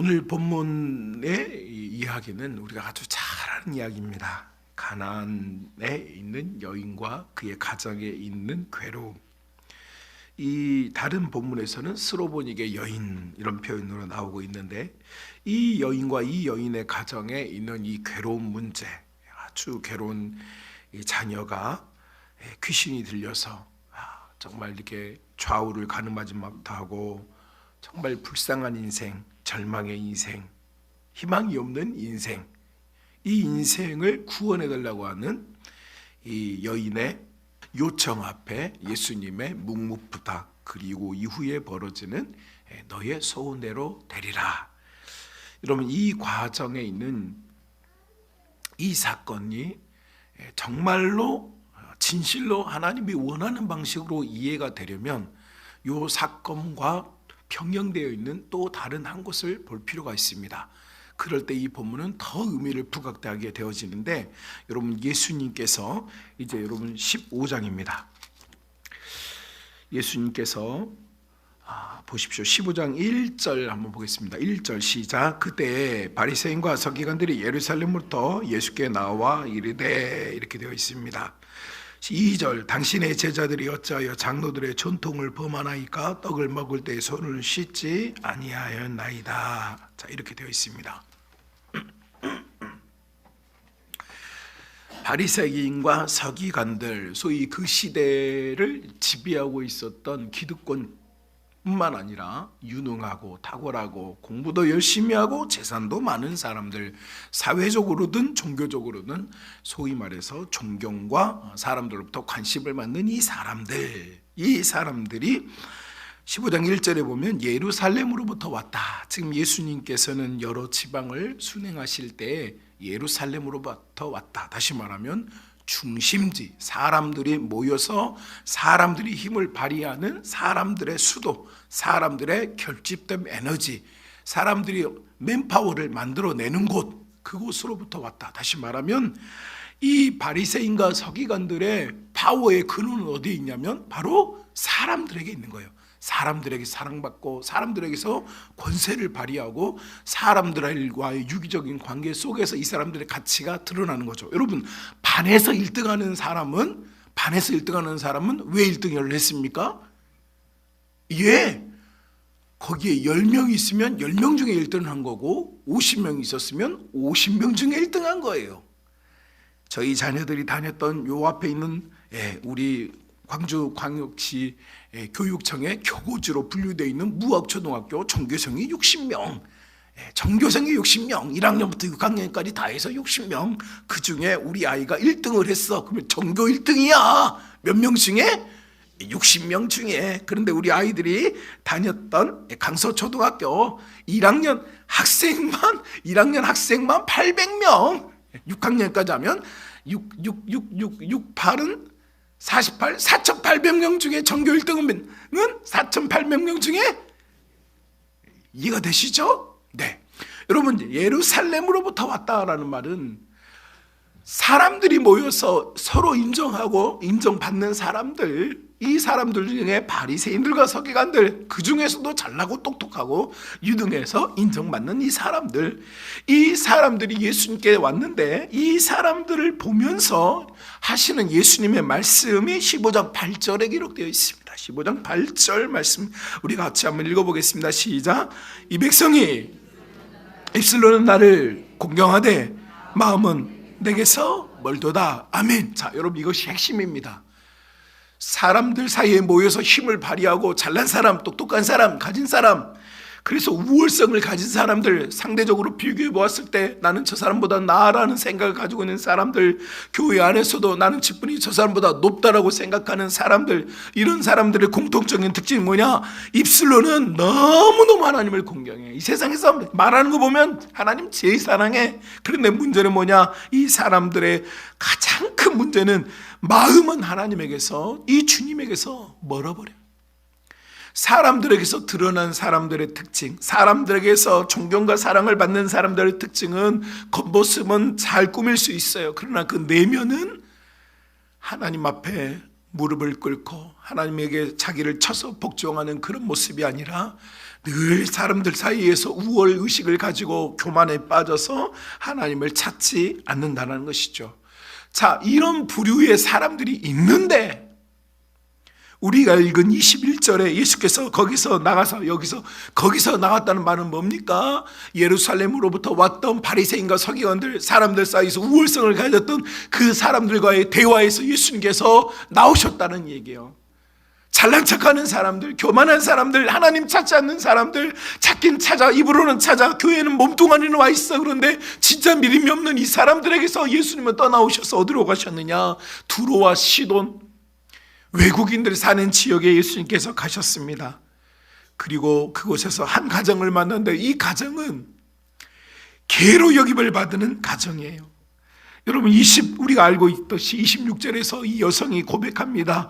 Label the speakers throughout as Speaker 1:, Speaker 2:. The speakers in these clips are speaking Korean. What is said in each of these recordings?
Speaker 1: 오늘 본문의 이야기는 우리가 아주 잘 아는 이야기입니다. 가나안에 있는 여인과 그의 가정에 있는 괴로움. 이 다른 본문에서는 스로보닉의 여인 이런 표현으로 나오고 있는데, 이 여인과 이 여인의 가정에 있는 이 괴로운 문제, 아주 괴로운 이 자녀가 귀신이 들려서 정말 이렇게 좌우를 가늠하지 못하고 정말 불쌍한 인생, 절망의 인생, 희망이 없는 인생, 이 인생을 구원해 달라고 하는 이 여인의 요청 앞에 예수님의 묵묵부탁, 그리고 이후에 벌어지는 너의 소원대로 되리라. 여러분, 이 과정에 있는 이 사건이 정말로 진실로 하나님이 원하는 방식으로 이해가 되려면 이 사건과 병행되어 있는 또 다른 한 곳을 볼 필요가 있습니다. 그럴 때 이 본문은 더 의미를 부각하게 되어지는데, 여러분 예수님께서 이제 여러분 15장입니다. 예수님께서 보십시오. 15장 1절 한번 보겠습니다. 1절 시작. 그때 바리새인과 서기관들이 예루살렘부터 예수께 나와 이르되, 이렇게 되어 있습니다. 2절 당신의 제자들이 어찌하여 장로들의 전통을 범하나이까? 떡을 먹을 때 손을 씻지 아니하였나이다. 자, 이렇게 되어 있습니다. 바리새인과 서기관들, 소위 그 시대를 지배하고 있었던 기득권뿐만 아니라 유능하고 탁월하고 공부도 열심히 하고 재산도 많은 사람들, 사회적으로든 종교적으로든 소위 말해서 존경과 사람들로부터 관심을 받는 이 사람들이 15장 1절에 보면 예루살렘으로부터 왔다. 지금 예수님께서는 여러 지방을 순행하실 때 예루살렘으로부터 왔다. 다시 말하면 중심지, 사람들이 모여서 사람들이 힘을 발휘하는 사람들의 수도, 사람들의 결집된 에너지, 사람들이 맨파워를 만들어내는 곳, 그곳으로부터 왔다. 다시 말하면 이 바리새인과 서기관들의 파워의 근원은 어디에 있냐면 바로 사람들에게 있는 거예요. 사람들에게 사랑받고 사람들에게서 권세를 발휘하고 사람들과의 유기적인 관계 속에서 이 사람들의 가치가 드러나는 거죠. 여러분, 반에서 1등하는 사람은 왜 1등을 했습니까? 거기에 10명이 있으면 10명 중에 1등을 한 거고, 50명이 있었으면 50명 중에 1등한 거예요. 저희 자녀들이 다녔던 요 앞에 있는 우리 광주광역시 교육청의 교고지로 분류되어 있는 무학초등학교 전교생이 60명, 1학년부터 6학년까지 다 해서 60명, 그 중에 우리 아이가 1등을 했어. 그러면 전교 1등이야. 몇 명 중에? 60명 중에. 그런데 우리 아이들이 다녔던 강서초등학교 1학년 학생만 800명, 6학년까지 하면 8은 48, 4,800명 중에 전교 1등은 4,800명 중에, 이해가 되시죠? 네. 여러분, 예루살렘으로부터 왔다라는 말은 사람들이 모여서 서로 인정하고 인정받는 사람들, 이 사람들 중에 바리새인들과 서기관들, 그 중에서도 잘나고 똑똑하고 유능해서 인정받는 이 사람들이 예수님께 왔는데, 이 사람들을 보면서 하시는 예수님의 말씀이 15장 8절에 기록되어 있습니다. 15장 8절 말씀 우리 같이 한번 읽어보겠습니다. 시작. 이 백성이 입술로는 나를 공경하되 마음은 내게서 멀도다. 아멘. 자, 여러분, 이것이 핵심입니다. 사람들 사이에 모여서 힘을 발휘하고 잘난 사람, 똑똑한 사람, 가진 사람, 그래서 우월성을 가진 사람들, 상대적으로 비교해 보았을 때 나는 저 사람보다 나아라는 생각을 가지고 있는 사람들, 교회 안에서도 나는 직분이 저 사람보다 높다라고 생각하는 사람들, 이런 사람들의 공통적인 특징이 뭐냐? 입술로는 너무너무 하나님을 공경해. 이 세상에서 말하는 거 보면 하나님 제일 사랑해. 그런데 문제는 뭐냐? 이 사람들의 가장 큰 문제는 마음은 하나님에게서, 이 주님에게서 멀어버려. 사람들에게서 드러난 사람들의 특징, 사람들에게서 존경과 사랑을 받는 사람들의 특징은 겉모습은 잘 꾸밀 수 있어요. 그러나 그 내면은 하나님 앞에 무릎을 꿇고 하나님에게 자기를 쳐서 복종하는 그런 모습이 아니라 늘 사람들 사이에서 우월 의식을 가지고 교만에 빠져서 하나님을 찾지 않는다는 것이죠. 자, 이런 부류의 사람들이 있는데 우리가 읽은 21절에 예수께서 거기서 나가서 거기서 나갔다는 말은 뭡니까? 예루살렘으로부터 왔던 바리새인과 서기관들, 사람들 사이에서 우월성을 가졌던 그 사람들과의 대화에서 예수님께서 나오셨다는 얘기예요. 잘난 척하는 사람들, 교만한 사람들, 하나님 찾지 않는 사람들, 찾긴 찾아, 입으로는 찾아, 교회는 몸뚱아리는 와 있어. 그런데 진짜 믿음이 없는 이 사람들에게서 예수님은 떠나오셔서 어디로 가셨느냐? 두로와 시돈, 외국인들 사는 지역에 예수님께서 가셨습니다. 그리고 그곳에서 한 가정을 만났는데 이 가정은 개로 여김을 받는 가정이에요. 여러분 우리가 알고 있듯이 26절에서 이 여성이 고백합니다.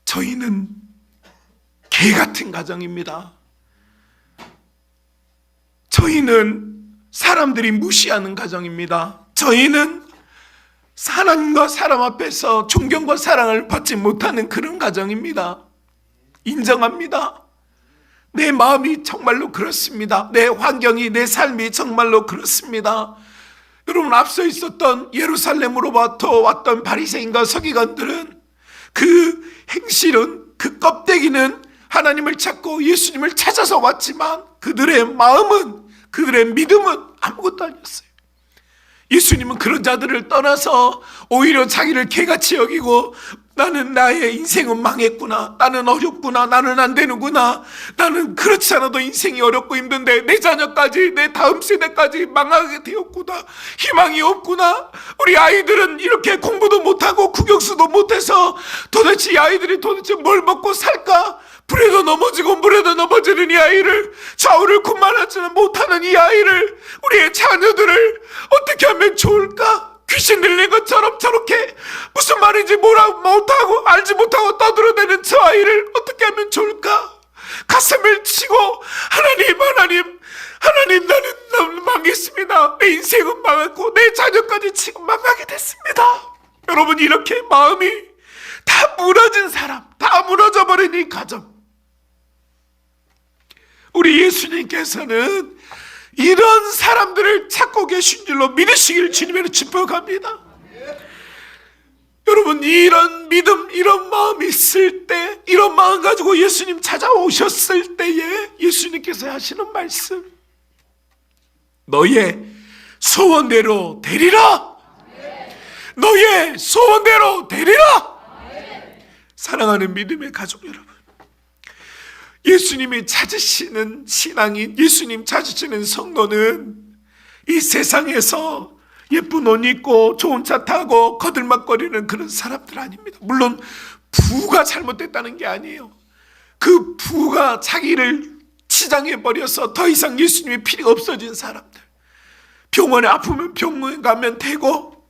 Speaker 1: 저희는 개 같은 가정입니다. 저희는 사람들이 무시하는 가정입니다. 저희는 하나님과 사람 앞에서 존경과 사랑을 받지 못하는 그런 가정입니다. 인정합니다. 내 마음이 정말로 그렇습니다. 내 환경이, 내 삶이 정말로 그렇습니다. 여러분 앞서 있었던 예루살렘으로부터 왔던 바리새인과 서기관들은 그 행실은, 그 껍데기는 하나님을 찾고 예수님을 찾아서 왔지만 그들의 마음은, 그들의 믿음은 아무것도 아니었어요. 예수님은 그런 자들을 떠나서 오히려 자기를 개같이 여기고 나는 나의 인생은 망했구나, 나는 어렵구나, 나는 안 되는구나, 나는 그렇지 않아도 인생이 어렵고 힘든데 내 자녀까지, 내 다음 세대까지 망하게 되었구나, 희망이 없구나, 우리 아이들은 이렇게 공부도 못하고 국영수도 못해서 도대체 이 아이들이 도대체 뭘 먹고 살까? 불에도 넘어지고 물에도 넘어지는 이 아이를, 좌우를 군말하지는 못하는 이 아이를, 우리의 자녀들을 어떻게 하면 좋을까? 귀신 들린 것처럼 저렇게 무슨 말인지 못하고 알지 못하고 떠들어대는 저 아이를 어떻게 하면 좋을까? 가슴을 치고 하나님 나는 망했습니다. 내 인생은 망했고 내 자녀까지 지금 망하게 됐습니다. 여러분 이렇게 마음이 다 무너진 사람, 다 무너져버린 이 가정, 우리 예수님께서는 이런 사람들을 찾고 계신 줄로 믿으시길 주님으로 축복합니다. 여러분 이런 믿음, 이런 마음이 있을 때, 이런 마음 가지고 예수님 찾아오셨을 때에 예수님께서 하시는 말씀, 너의 소원대로 되리라. 너의 소원대로 되리라. 사랑하는 믿음의 가족 여러분, 예수님이 찾으시는 신앙인, 예수님 찾으시는 성도는 이 세상에서 예쁜 옷 입고 좋은 차 타고 거들먹거리는 그런 사람들 아닙니다. 물론 부가 잘못됐다는 게 아니에요. 그 부가 자기를 치장해버려서 더 이상 예수님의 필요가 없어진 사람들, 병원에 아프면 병원에 가면 되고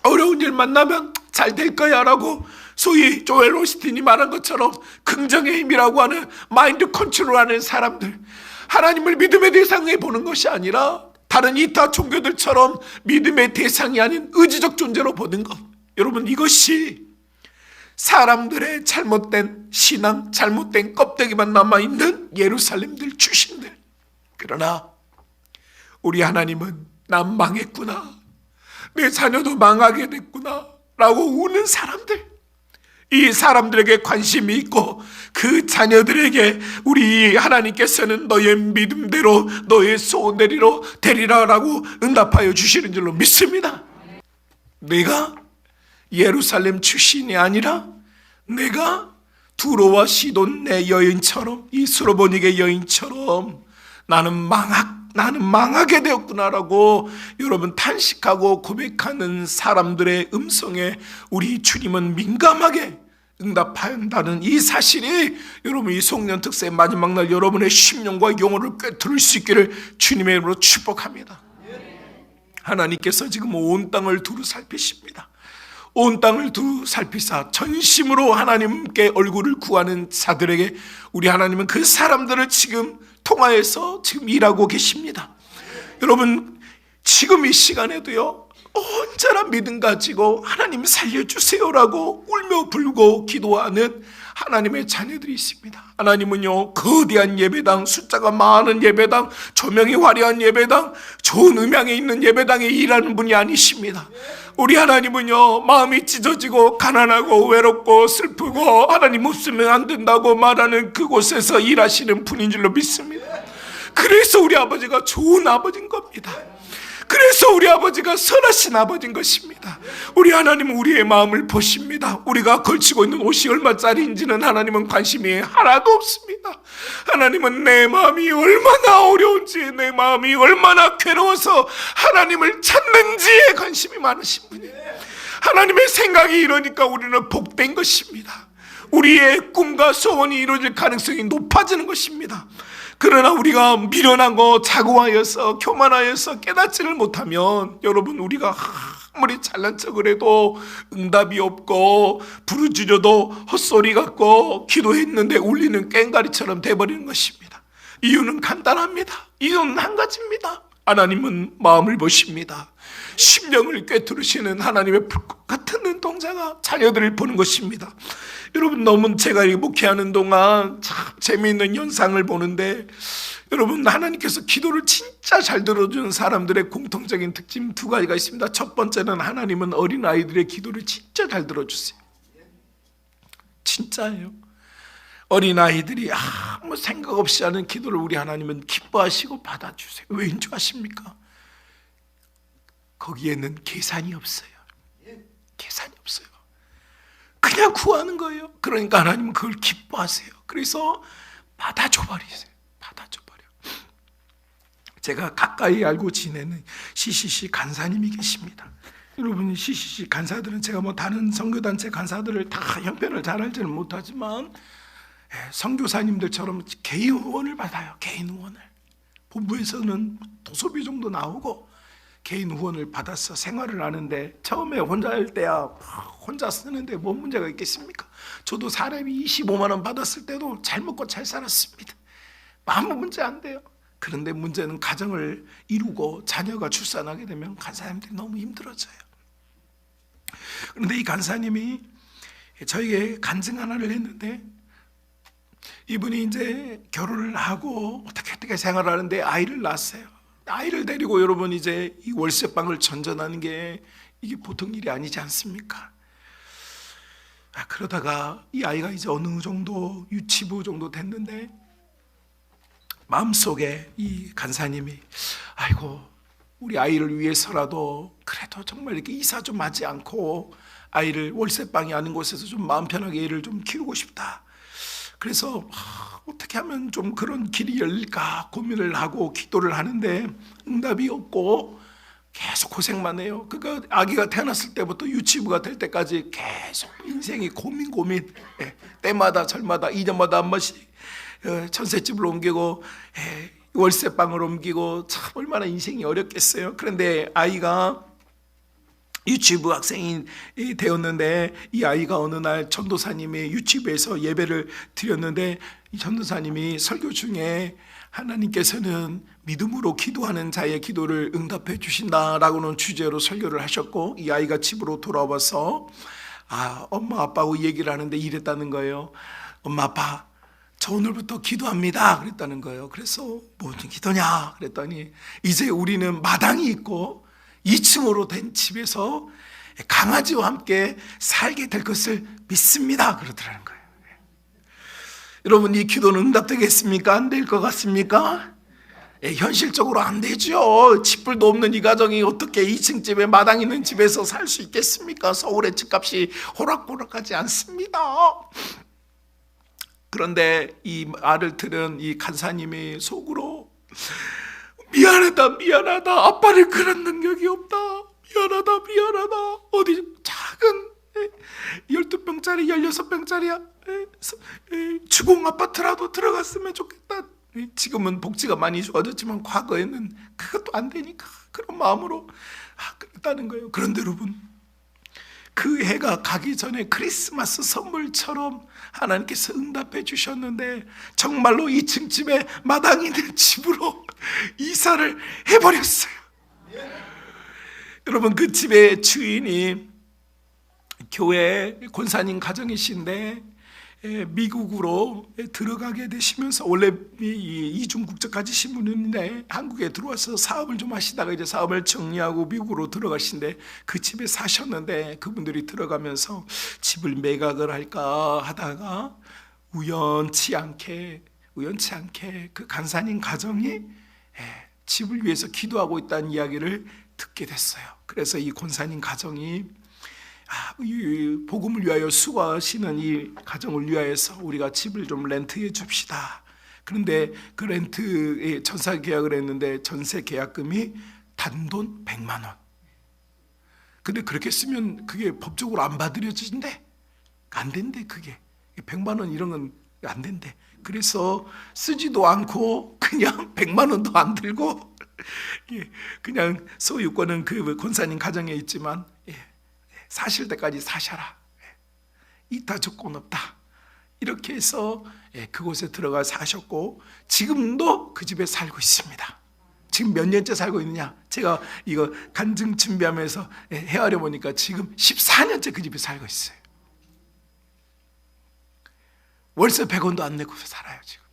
Speaker 1: 어려운 일 만나면 잘 될 거야 라고, 소위 조엘 오스틴이 말한 것처럼 긍정의 힘이라고 하는 마인드 컨트롤하는 사람들, 하나님을 믿음의 대상에 보는 것이 아니라 다른 이타 종교들처럼 믿음의 대상이 아닌 의지적 존재로 보는 것, 여러분 이것이 사람들의 잘못된 신앙, 잘못된 껍데기만 남아있는 예루살렘들 출신들. 그러나 우리 하나님은 난 망했구나, 내 자녀도 망하게 됐구나 라고 우는 사람들, 이 사람들에게 관심이 있고 그 자녀들에게 우리 하나님께서는 너의 믿음대로 너의 소원대로 되리라 라고 응답하여 주시는 줄로 믿습니다. 내가 예루살렘 출신이 아니라 내가 두로와 시돈 내 여인처럼, 이 수로보닉의 여인처럼 나는 망하게 되었구나라고 여러분 탄식하고 고백하는 사람들의 음성에 우리 주님은 민감하게 응답한다는 이 사실이 여러분 이 송년 특세 마지막 날 여러분의 심령과 영혼을 꿰뚫을 수 있기를 주님의 이름으로 축복합니다. 하나님께서 지금 온 땅을 두루 살피십니다. 온 땅을 두루 살피사 전심으로 하나님께 얼굴을 구하는 자들에게 우리 하나님은 그 사람들을 지금 통하여서 지금 일하고 계십니다. 여러분 지금 이 시간에도요, 언제나 믿음 가지고 하나님 살려주세요라고 울며 불고 기도하는 하나님의 자녀들이 있습니다. 하나님은요, 거대한 예배당, 숫자가 많은 예배당, 조명이 화려한 예배당, 좋은 음향에 있는 예배당에 일하는 분이 아니십니다. 우리 하나님은요, 마음이 찢어지고 가난하고 외롭고 슬프고 하나님 없으면 안 된다고 말하는 그곳에서 일하시는 분인 줄로 믿습니다. 그래서 우리 아버지가 좋은 아버지인 겁니다. 그래서 우리 아버지가 선하신 아버지인 것입니다. 우리 하나님은 우리의 마음을 보십니다. 우리가 걸치고 있는 옷이 얼마짜리인지는 하나님은 관심이 하나도 없습니다. 하나님은 내 마음이 얼마나 어려운지, 내 마음이 얼마나 괴로워서 하나님을 찾는지에 관심이 많으신 분이에요. 하나님의 생각이 이러니까 우리는 복된 것입니다. 우리의 꿈과 소원이 이루어질 가능성이 높아지는 것입니다. 그러나 우리가 미련하고 자고하여서 교만하여서 깨닫지를 못하면, 여러분, 우리가 아무리 잘난 척을 해도 응답이 없고 부르짖어도 헛소리 같고 기도했는데 울리는 꽹과리처럼 돼버리는 것입니다. 이유는 간단합니다. 이유는 한 가지입니다. 하나님은 마음을 보십니다. 심령을 꿰뚫으시는 하나님의 불꽃 같은 눈동자가 자녀들을 보는 것입니다. 여러분, 너무 제가 목회하는 동안 참 재미있는 현상을 보는데, 여러분, 하나님께서 기도를 진짜 잘 들어주는 사람들의 공통적인 특징 두 가지가 있습니다. 첫 번째는 하나님은 어린아이들의 기도를 진짜 잘 들어주세요. 진짜예요. 어린아이들이 아무 생각 없이 하는 기도를 우리 하나님은 기뻐하시고 받아주세요. 왜인 줄 아십니까? 거기에는 계산이 없어요. 계산이 없어요. 그냥 구하는 거예요. 그러니까 하나님은 그걸 기뻐하세요. 그래서 받아줘 버리세요. 받아줘 버려. 제가 가까이 알고 지내는 CCC 간사님이 계십니다. 여러분, CCC 간사들은 제가 다른 선교단체 간사들을 다 형편을 잘 알지는 못하지만 선교사님들처럼 개인 후원을 받아요. 개인 후원을. 본부에서는 도서비 정도 나오고 개인 후원을 받아서 생활을 하는데, 처음에 혼자 할 때야 혼자 쓰는데 뭔 문제가 있겠습니까? 저도 사람이 25만 원 받았을 때도 잘 먹고 잘 살았습니다. 아무 문제 안 돼요. 그런데 문제는 가정을 이루고 자녀가 출산하게 되면 간사님들이 너무 힘들어져요. 그런데 이 간사님이 저에게 간증 하나를 했는데, 이분이 이제 결혼을 하고 어떻게 생활하는데 아이를 낳았어요. 아이를 데리고 여러분 이제 이 월세방을 전전하는 게 이게 보통 일이 아니지 않습니까? 그러다가 이 아이가 이제 어느 정도 유치부 정도 됐는데, 마음속에 이 간사님이 아이고, 우리 아이를 위해서라도 그래도 정말 이렇게 이사 좀 하지 않고 아이를 월세방이 아닌 곳에서 좀 마음 편하게 애를 좀 키우고 싶다. 그래서 어떻게 하면 좀 그런 길이 열릴까 고민을 하고 기도를 하는데 응답이 없고 계속 고생만 해요. 그러니까 아기가 태어났을 때부터 유치부가 될 때까지 계속 인생이 고민. 때마다 절마다 2년마다 한 번씩 전셋집을 옮기고 월세방을 옮기고, 참 얼마나 인생이 어렵겠어요. 그런데 아이가 유치부 학생이 되었는데, 이 아이가 어느 날 전도사님의 유치부에서 예배를 드렸는데, 이 전도사님이 설교 중에 하나님께서는 믿음으로 기도하는 자의 기도를 응답해 주신다라고는 주제로 설교를 하셨고, 이 아이가 집으로 돌아와서 엄마 아빠하고 얘기를 하는데 이랬다는 거예요. 엄마 아빠, 저 오늘부터 기도합니다 그랬다는 거예요. 그래서 무슨 기도냐 그랬더니, 이제 우리는 마당이 있고 2층으로 된 집에서 강아지와 함께 살게 될 것을 믿습니다 그러더라는 거예요. 여러분, 이 기도는 응답되겠습니까? 안 될 것 같습니까? 현실적으로 안 되죠. 집불도 없는 이 가정이 어떻게 2층 집에 마당 있는 집에서 살 수 있겠습니까? 서울의 집값이 호락호락하지 않습니다. 그런데 이 말을 들은 이 간사님이 속으로 미안하다. 아빠를 그런 능력이 없다. 미안하다. 어디 작은 12평짜리 16평짜리 주공 아파트라도 들어갔으면 좋겠다. 지금은 복지가 많이 좋아졌지만 과거에는 그것도 안 되니까 그런 마음으로 그랬다는 거예요. 그런데 여러분, 그 해가 가기 전에 크리스마스 선물처럼 하나님께서 응답해 주셨는데, 정말로 2층 집에 마당이 있는 집으로 이사를 해버렸어요. 여러분, 그 집의 주인이 교회 권사님 가정이신데 미국으로 들어가게 되시면서, 원래 이중 국적 가지신 분인데 한국에 들어와서 사업을 좀 하시다가 이제 사업을 정리하고 미국으로 들어가신데, 그 집에 사셨는데 그분들이 들어가면서 집을 매각을 할까 하다가 우연치 않게 그 간사님 가정이 집을 위해서 기도하고 있다는 이야기를 듣게 됐어요. 그래서 이 권사님 가정이 이 복음을 위하여 수고하시는 이 가정을 위하여서 우리가 집을 좀 렌트해 줍시다. 그런데 그 렌트에 전세 계약을 했는데 전세 계약금이 단돈 100만 원. 근데 그렇게 쓰면 그게 법적으로 안 받아들여지는데 안 된대. 그게 100만 원 이런 건 안 된대. 그래서 쓰지도 않고 그냥 100만 원도 안 들고 그냥 소유권은 그 권사님 가정에 있지만 사실 때까지 사셔라. 이타 조건 없다. 이렇게 해서 그곳에 들어가 사셨고, 지금도 그 집에 살고 있습니다. 지금 몇 년째 살고 있느냐? 제가 이거 간증 준비하면서 헤아려 보니까 지금 14년째 그 집에 살고 있어요. 월세 100원도 안 내고 살아요 지금.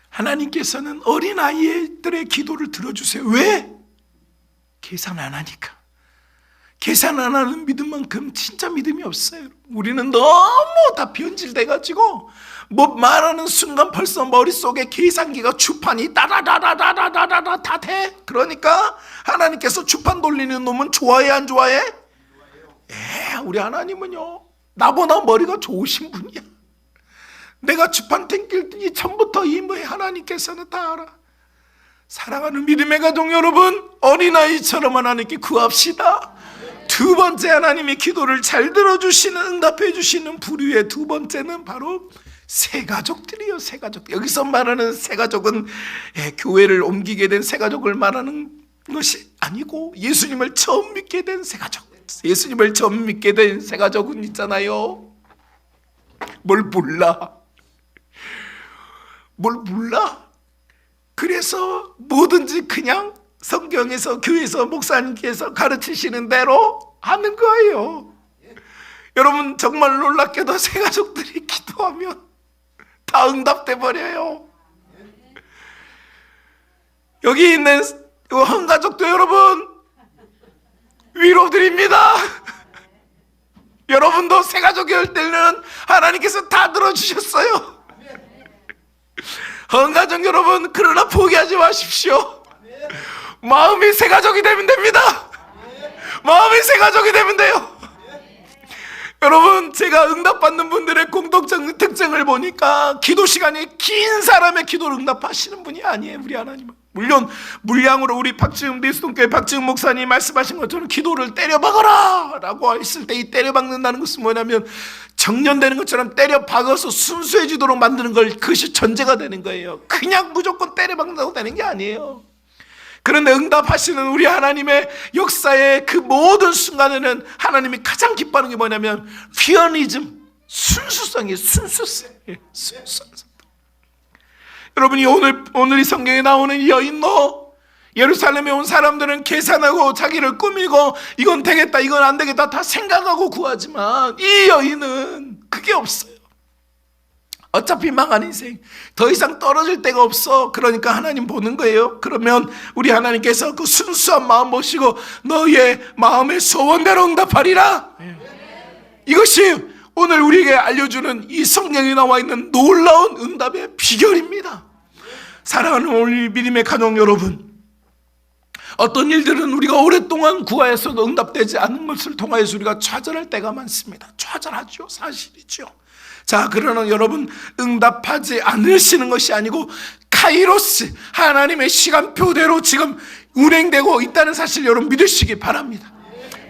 Speaker 1: 하나님께서는 어린아이들의 기도를 들어주세요. 왜? 계산 안 하니까. 계산 안 하는 믿음만큼 진짜 믿음이 없어요. 우리는 너무 다 변질돼가지고 뭐 말하는 순간 벌써 머릿속에 계산기가 주판이 따다다다다다다다 다 돼. 그러니까 하나님께서 주판 돌리는 놈은 좋아해 안 좋아해? 우리 하나님은요, 나보다 머리가 좋으신 분이야. 내가 주판 땡길 전부터 이 하나님께서는 다 알아. 사랑하는 믿음의 가족 여러분, 어린아이처럼 하나님께 구합시다. 두 번째, 하나님의 기도를 잘 들어주시는, 응답해 주시는 부류의 두 번째는 바로 새가족들이요. 새가족. 여기서 말하는 새가족은 교회를 옮기게 된 새가족을 말하는 것이 아니고, 예수님을 처음 믿게 된 새가족. 예수님을 처음 믿게 된 새가족은 있잖아요. 뭘 몰라. 그래서 뭐든지 그냥 성경에서, 교회에서, 목사님께서 가르치시는 대로 하는 거예요. 여러분, 정말 놀랍게도 새가족들이 기도하면 다 응답돼 버려요. 여기 있는 헌가족도 여러분 위로드립니다. 여러분도 새가족이 할 때는 하나님께서 다 들어주셨어요. 헌가족 여러분, 그러나 포기하지 마십시오. 마음이 새가족이 되면 됩니다. 마음이 새가족이 되면 돼요. 여러분, 제가 응답받는 분들의 공통적 특징을 보니까 기도 시간이 긴 사람의 기도를 응답하시는 분이 아니에요. 우리 하나님은. 물론 물량으로 우리 리스톤교회 박지훈 목사님 말씀하신 것처럼 기도를 때려박아라 라고 했을 때, 이 때려박는다는 것은 뭐냐면 정년되는 것처럼 때려박아서 순수해지도록 만드는 걸, 그것이 전제가 되는 거예요. 그냥 무조건 때려박는다고 되는 게 아니에요. 그런데 응답하시는 우리 하나님의 역사의 그 모든 순간에는 하나님이 가장 기뻐하는 게 뭐냐면 피어니즘, 순수성이에요. 순수성. 여러분이 오늘 이 성경에 나오는 이 여인도, 예루살렘에 온 사람들은 계산하고 자기를 꾸미고 이건 되겠다 이건 안 되겠다 다 생각하고 구하지만, 이 여인은 그게 없어요. 어차피 망한 인생, 더 이상 떨어질 데가 없어. 그러니까 하나님 보는 거예요. 그러면 우리 하나님께서 그 순수한 마음 보시고 너의 마음의 소원대로 응답하리라. 이것이 오늘 우리에게 알려주는 이 성경에 나와 있는 놀라운 응답의 비결입니다. 사랑하는 우리 믿음의 가족 여러분, 어떤 일들은 우리가 오랫동안 구하였어도 응답되지 않은 것을 통하여서 우리가 좌절할 때가 많습니다. 좌절하죠. 사실이죠. 자, 그러나 여러분, 응답하지 않으시는 것이 아니고 카이로스, 하나님의 시간표대로 지금 운행되고 있다는 사실 여러분 믿으시기 바랍니다.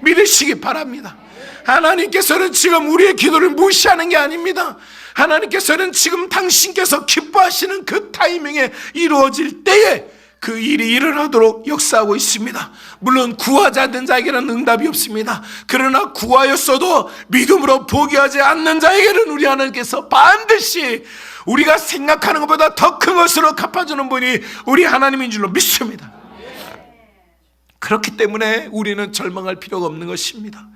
Speaker 1: 믿으시기 바랍니다. 하나님께서는 지금 우리의 기도를 무시하는 게 아닙니다. 하나님께서는 지금 당신께서 기뻐하시는 그 타이밍에 이루어질 때에 그 일이 일어나도록 역사하고 있습니다. 물론 구하지 않는 자에게는 응답이 없습니다. 그러나 구하였어도 믿음으로 포기하지 않는 자에게는 우리 하나님께서 반드시 우리가 생각하는 것보다 더 큰 것으로 갚아주는 분이 우리 하나님인 줄로 믿습니다. 그렇기 때문에 우리는 절망할 필요가 없는 것입니다.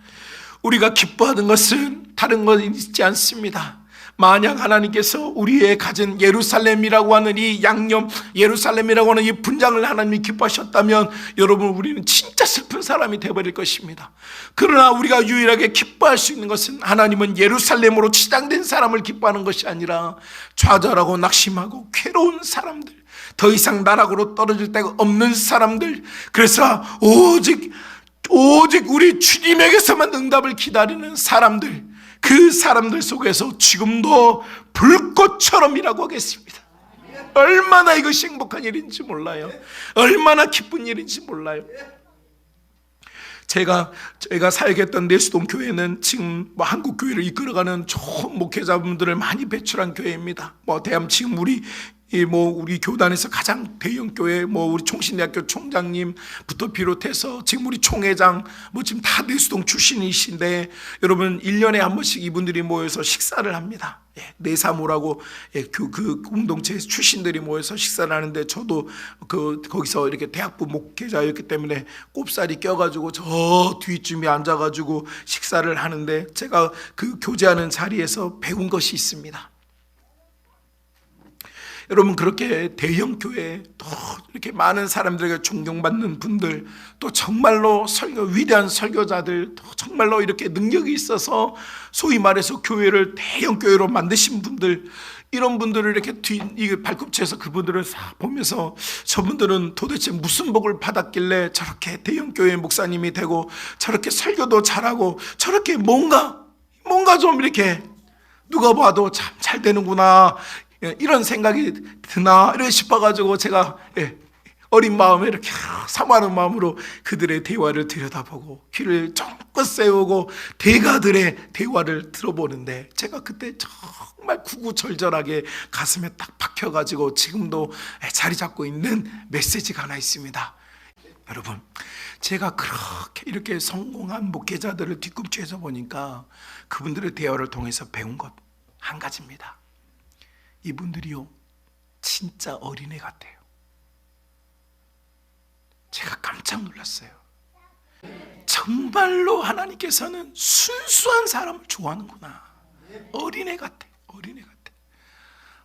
Speaker 1: 우리가 기뻐하는 것은 다른 것 있지 않습니다. 만약 하나님께서 우리의 가진 예루살렘이라고 하는 이 양념, 예루살렘이라고 하는 이 분장을 하나님이 기뻐하셨다면 여러분, 우리는 진짜 슬픈 사람이 되어버릴 것입니다. 그러나 우리가 유일하게 기뻐할 수 있는 것은, 하나님은 예루살렘으로 치장된 사람을 기뻐하는 것이 아니라 좌절하고 낙심하고 괴로운 사람들, 더 이상 나락으로 떨어질 데가 없는 사람들, 그래서 오직 우리 주님에게서만 응답을 기다리는 사람들, 그 사람들 속에서 지금도 불꽃처럼 일하고 계십니다. 얼마나 이것이 행복한 일인지 몰라요. 얼마나 기쁜 일인지 몰라요. 제가 사역했던 내수동 교회는 지금 한국 교회를 이끌어가는 좋은 목회자분들을 많이 배출한 교회입니다. 지금 우리 교단에서 가장 대형 교회, 우리 총신대학교 총장님부터 비롯해서 지금 우리 총회장, 지금 다 내수동 출신이신데, 여러분 1년에 한 번씩 이분들이 모여서 식사를 합니다. 내사모라고 그 공동체 출신들이 모여서 식사를 하는데, 저도 거기서 이렇게 대학부 목회자였기 때문에 꼽살이 껴가지고 저 뒤쯤에 앉아가지고 식사를 하는데, 제가 그 교제하는 자리에서 배운 것이 있습니다. 여러분, 그렇게 대형 교회, 또 이렇게 많은 사람들에게 존경받는 분들, 또 정말로 위대한 설교자들, 또 정말로 이렇게 능력이 있어서 소위 말해서 교회를 대형 교회로 만드신 분들, 이런 분들을 이렇게 이 발꿈치에서 그분들을 싹 보면서, 저분들은 도대체 무슨 복을 받았길래 저렇게 대형 교회 목사님이 되고 저렇게 설교도 잘하고 저렇게 뭔가 좀 이렇게 누가 봐도 참 잘 되는구나, 이런 생각이 드나 이렇게 싶어가지고, 제가 어린 마음에 이렇게 사모하는 마음으로 그들의 대화를 들여다보고 귀를 쫑긋 세우고 대가들의 대화를 들어보는데, 제가 그때 정말 구구절절하게 가슴에 딱 박혀가지고 지금도 자리 잡고 있는 메시지가 하나 있습니다. 여러분, 제가 그렇게 이렇게 성공한 목회자들을 뒤꿈치에서 보니까 그분들의 대화를 통해서 배운 것 한 가지입니다. 이분들이요, 진짜 어린애 같아요. 제가 깜짝 놀랐어요. 정말로 하나님께서는 순수한 사람을 좋아하는구나. 어린애 같아.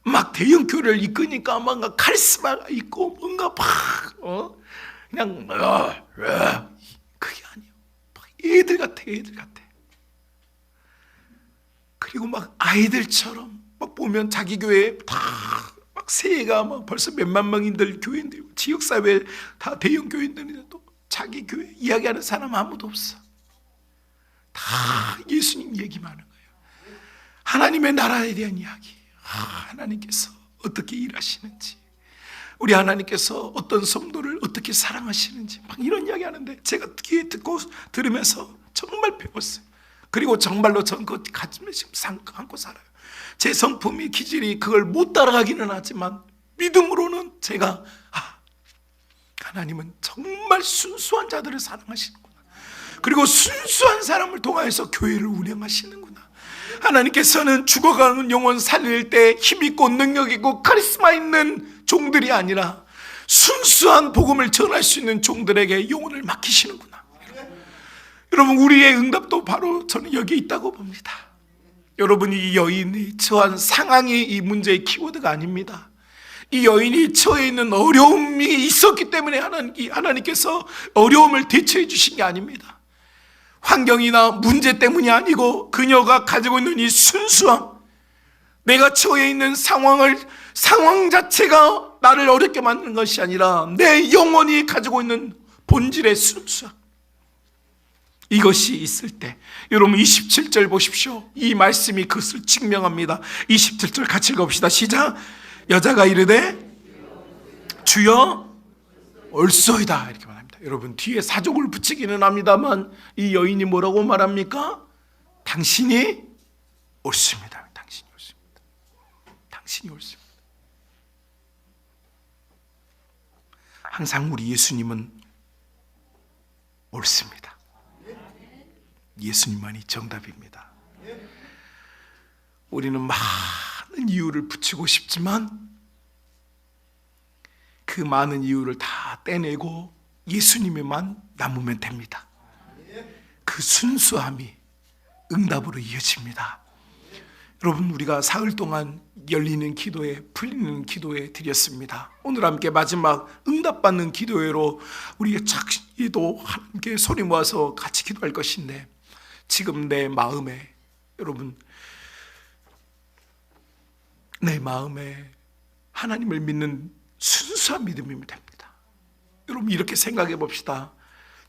Speaker 1: 막 대형 교회를 이끄니까 뭔가 카리스마가 있고 뭔가 그냥 그게 아니에요. 애들 같아. 그리고 막 아이들처럼 막 보면 자기 교회에 다 막 세가 막 벌써 몇만 명인들 교회인데, 지역사회 다 대형 교회인들인데도 자기 교회 이야기하는 사람 아무도 없어. 다 예수님 얘기만 하는 거예요. 하나님의 나라에 대한 이야기, 하나님께서 어떻게 일하시는지, 우리 하나님께서 어떤 성도를 어떻게 사랑하시는지 막 이런 이야기 하는데, 제가 귀에 듣고 들으면서 정말 배웠어요. 그리고 정말로 전 그것 가슴에 지금 안고 살아요. 제 성품이 기질이 그걸 못 따라가기는 하지만, 믿음으로는 제가 하나님은 정말 순수한 자들을 사랑하시는구나, 그리고 순수한 사람을 통하여서 교회를 운영하시는구나. 하나님께서는 죽어가는 영혼 살릴 때 힘있고 능력있고 카리스마 있는 종들이 아니라 순수한 복음을 전할 수 있는 종들에게 영혼을 맡기시는구나. 여러분, 우리의 응답도 바로 저는 여기에 있다고 봅니다. 여러분, 이 여인이 처한 상황이 이 문제의 키워드가 아닙니다. 이 여인이 처해 있는 어려움이 있었기 때문에 하나님께서 어려움을 대처해 주신 게 아닙니다. 환경이나 문제 때문이 아니고, 그녀가 가지고 있는 이 순수함, 내가 처해 있는 상황 자체가 나를 어렵게 만드는 것이 아니라 내 영혼이 가지고 있는 본질의 순수함, 이것이 있을 때, 여러분 27절 보십시오. 이 말씀이 그것을 증명합니다. 27절 같이 읽어봅시다. 시작. 여자가 이르되 주여 옳소이다, 이렇게 말합니다. 여러분, 뒤에 사족을 붙이기는 합니다만 이 여인이 뭐라고 말합니까? 당신이 옳습니다. 당신이 옳습니다. 항상 우리 예수님은 옳습니다. 예수님만이 정답입니다. 우리는 많은 이유를 붙이고 싶지만 그 많은 이유를 다 떼내고 예수님에만 남으면 됩니다. 그 순수함이 응답으로 이어집니다. 여러분, 우리가 사흘 동안 열리는 기도회, 풀리는 기도회 드렸습니다. 오늘 함께 마지막 응답받는 기도회로 우리의 착시도 함께 소리 모아서 같이 기도할 것인데, 지금 내 마음에, 여러분, 내 마음에 하나님을 믿는 순수한 믿음이면 됩니다. 여러분, 이렇게 생각해 봅시다.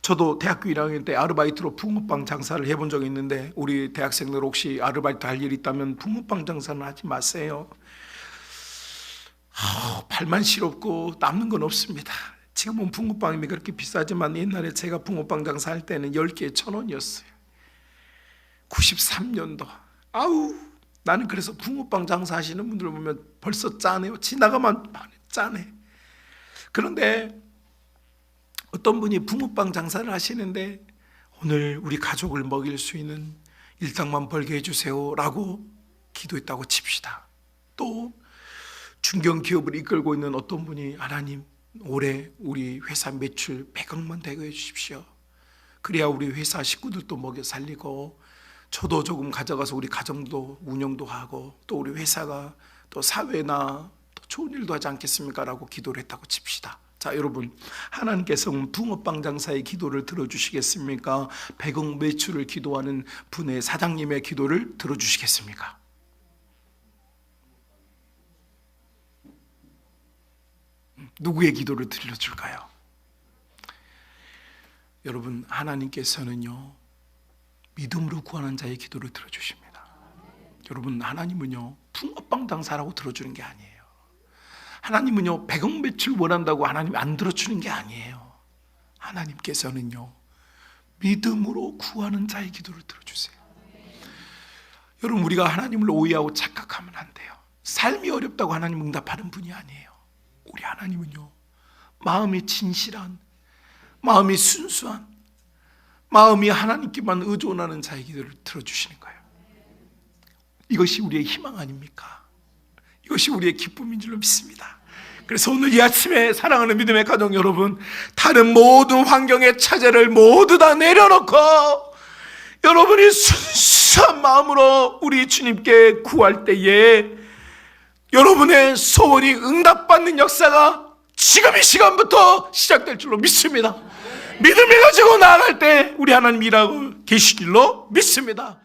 Speaker 1: 저도 대학교 1학년 때 아르바이트로 붕어빵 장사를 해본 적이 있는데, 우리 대학생들 혹시 아르바이트 할 일 있다면 붕어빵 장사는 하지 마세요. 발만 시렵고 남는 건 없습니다. 지금은 붕어빵이 그렇게 비싸지만 옛날에 제가 붕어빵 장사할 때는 10개에 1,000원이었어요. 93년도. 나는 그래서 붕어빵 장사하시는 분들 보면 벌써 짠해요. 지나가면 짠해. 그런데 어떤 분이 붕어빵 장사를 하시는데, 오늘 우리 가족을 먹일 수 있는 일당만 벌게 해주세요 라고 기도했다고 칩시다. 또 중견기업을 이끌고 있는 어떤 분이, 하나님 올해 우리 회사 매출 100억만 되게 해주십시오. 그래야 우리 회사 식구들도 먹여 살리고 저도 조금 가져가서 우리 가정도 운영도 하고 또 우리 회사가 또 사회나 또 좋은 일도 하지 않겠습니까? 라고 기도를 했다고 칩시다. 자, 여러분, 하나님께서는 붕어빵 장사의 기도를 들어주시겠습니까? 100억 매출을 기도하는 분의 사장님의 기도를 들어주시겠습니까? 누구의 기도를 들려줄까요? 여러분, 하나님께서는요, 믿음으로 구하는 자의 기도를 들어주십니다. 여러분, 하나님은요, 붕어빵 장사라고 들어주는 게 아니에요. 하나님은요, 100억 매출 원한다고 하나님 안 들어주는 게 아니에요. 하나님께서는요, 믿음으로 구하는 자의 기도를 들어주세요. 여러분, 우리가 하나님을 오해하고 착각하면 안 돼요. 삶이 어렵다고 하나님 응답하는 분이 아니에요. 우리 하나님은요, 마음이 진실한, 마음이 순수한, 마음이 하나님께만 의존하는 자의 기도를 들어주시는 거예요. 이것이 우리의 희망 아닙니까? 이것이 우리의 기쁨인 줄로 믿습니다. 그래서 오늘 이 아침에 사랑하는 믿음의 가족 여러분, 다른 모든 환경의 차제를 모두 다 내려놓고 여러분이 순수한 마음으로 우리 주님께 구할 때에 여러분의 소원이 응답받는 역사가 지금 이 시간부터 시작될 줄로 믿습니다. 믿음을 가지고 나아갈 때 우리 하나님 일하고 계실 줄로 믿습니다.